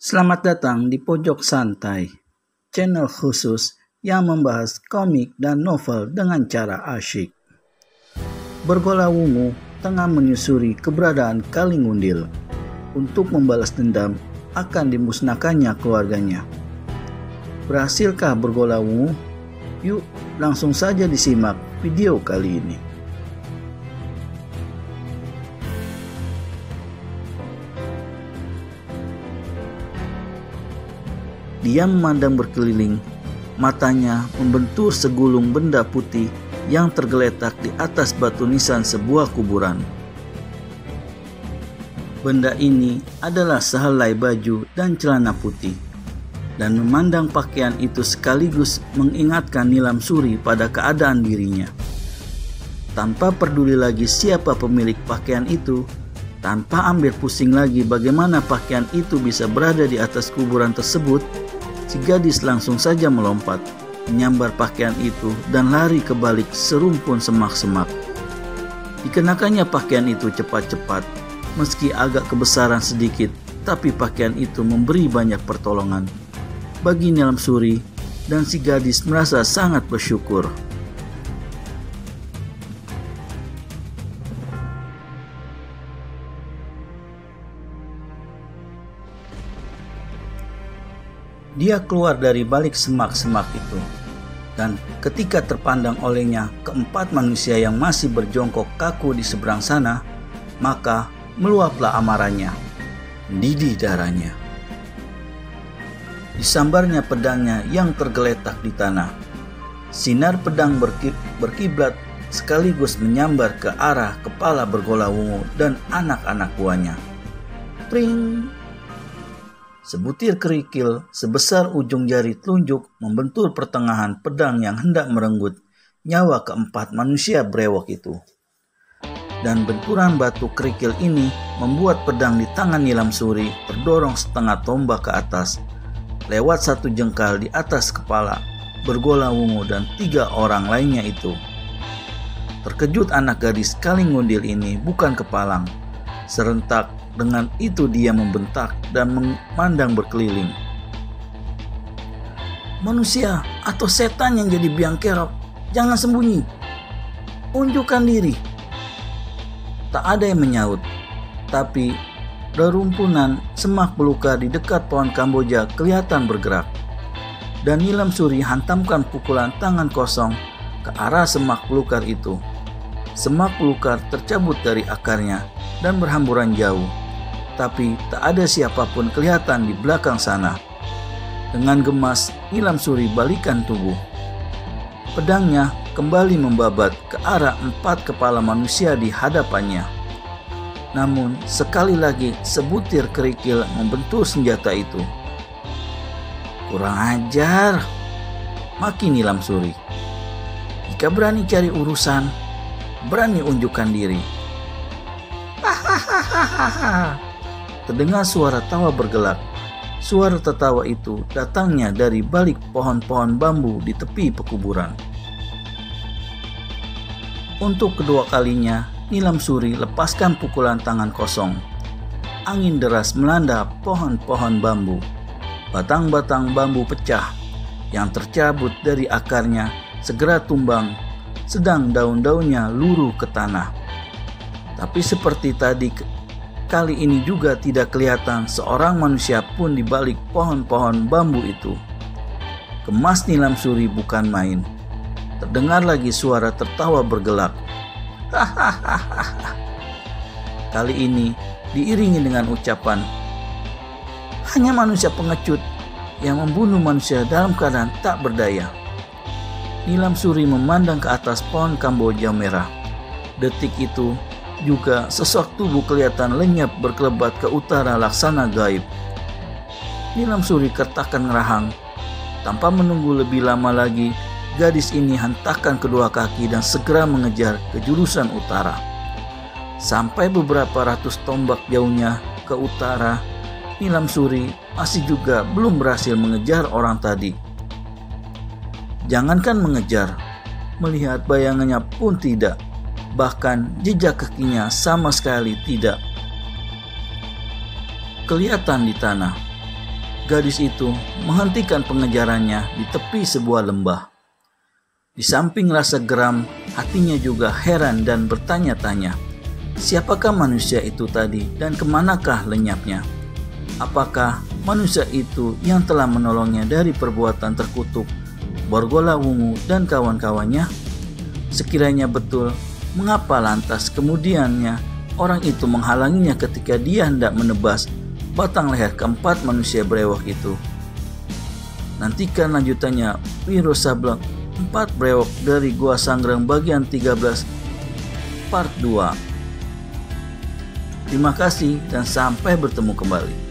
Selamat datang di Pojok Santai, channel khusus yang membahas komik dan novel dengan cara asyik. Bergola Wungu tengah menyusuri keberadaan Kalingundil. Untuk membalas dendam akan dimusnahkannya keluarganya. Berhasilkah Bergola Wungu? Yuk langsung saja disimak video kali ini. Dia memandang berkeliling, matanya membentur segulung benda putih yang tergeletak di atas batu nisan sebuah kuburan. Benda ini adalah sehelai baju dan celana putih, dan memandang pakaian itu sekaligus mengingatkan Nilam Suri pada keadaan dirinya. Tanpa peduli lagi siapa pemilik pakaian itu, tanpa ambil pusing lagi bagaimana pakaian itu bisa berada di atas kuburan tersebut, si gadis langsung saja melompat, menyambar pakaian itu dan lari ke balik serumpun semak-semak. Dikenakannya pakaian itu cepat-cepat, meski agak kebesaran sedikit, tapi pakaian itu memberi banyak pertolongan bagi Nilam Suri, dan si gadis merasa sangat bersyukur. Dia keluar dari balik semak-semak itu, dan ketika terpandang olehnya keempat manusia yang masih berjongkok kaku di seberang sana, maka meluaplah amarahnya, mendidih darahnya. Disambarnya pedangnya yang tergeletak di tanah. Sinar pedang berkiblat sekaligus menyambar ke arah kepala Bergola Wungu dan anak-anak buahnya. Pring! Sebutir kerikil sebesar ujung jari telunjuk membentur pertengahan pedang yang hendak merenggut nyawa keempat manusia brewok itu. Dan benturan batu kerikil ini membuat pedang di tangan Nilam Suri terdorong setengah tombak ke atas, lewat satu jengkal di atas kepala Bergola Wungu dan 3 orang lainnya itu. Terkejut anak gadis Kalingundil ini bukan kepalang. Serentak dengan itu dia membentak dan memandang berkeliling. Manusia atau setan yang jadi biang kerok, jangan sembunyi. Unjukkan diri. Tak ada yang menyaut, tapi rerumpunan semak belukar di dekat pohon Kamboja kelihatan bergerak. Dan Nilam Suri hantamkan pukulan tangan kosong ke arah semak belukar itu. Semak belukar tercabut dari akarnya dan berhamburan jauh, tapi tak ada siapapun kelihatan di belakang sana. Dengan gemas, Nilam Suri balikan tubuh. Pedangnya kembali membabat ke arah 4 kepala manusia di hadapannya. Namun sekali lagi sebutir kerikil membentur senjata itu. Kurang ajar, maki Nilam Suri. Jika berani cari urusan, berani unjukkan diri. Hahaha. Terdengar suara tawa bergelak. Suara tertawa itu datangnya dari balik pohon-pohon bambu di tepi pekuburan. Untuk kedua kalinya, Nilam Suri lepaskan pukulan tangan kosong. Angin deras melanda pohon-pohon bambu. Batang-batang bambu pecah yang tercabut dari akarnya segera tumbang, sedang daun-daunnya luruh ke tanah. Tapi seperti tadi, kali ini juga tidak kelihatan seorang manusia pun di balik pohon-pohon bambu itu. Gemas Nilam Suri bukan main. Terdengar lagi suara tertawa bergelak. Hahaha. Kali ini diiringi dengan ucapan, hanya manusia pengecut yang membunuh manusia dalam keadaan tak berdaya. Nilam Suri memandang ke atas pohon Kamboja merah. Detik itu juga sosok tubuh kelihatan lenyap berkelebat ke utara laksana gaib. Nilam Suri kertakan ngerahang. Tanpa menunggu lebih lama lagi, gadis ini hentakkan kedua kaki dan segera mengejar ke jurusan utara. Sampai beberapa ratus tombak jauhnya ke utara, Nilam Suri masih juga belum berhasil mengejar orang tadi. Jangankan mengejar, melihat bayangannya pun tidak. Bahkan jejak kakinya sama sekali tidak kelihatan di tanah. gadis itu menghentikan pengejarannya di tepi sebuah lembah. Di samping rasa geram, hatinya juga heran dan bertanya-tanya, siapakah manusia itu tadi dan kemanakah lenyapnya? Apakah manusia itu yang telah menolongnya dari perbuatan terkutuk Borgola Wungu dan kawan-kawannya? Sekiranya betul, mengapa lantas kemudiannya orang itu menghalanginya ketika dia hendak menebas batang leher keempat manusia brewok itu? Nantikan lanjutannya Wiro Sableng 4 brewok dari Gua Sanggreng bagian 13 part 2. Terima kasih dan sampai bertemu kembali.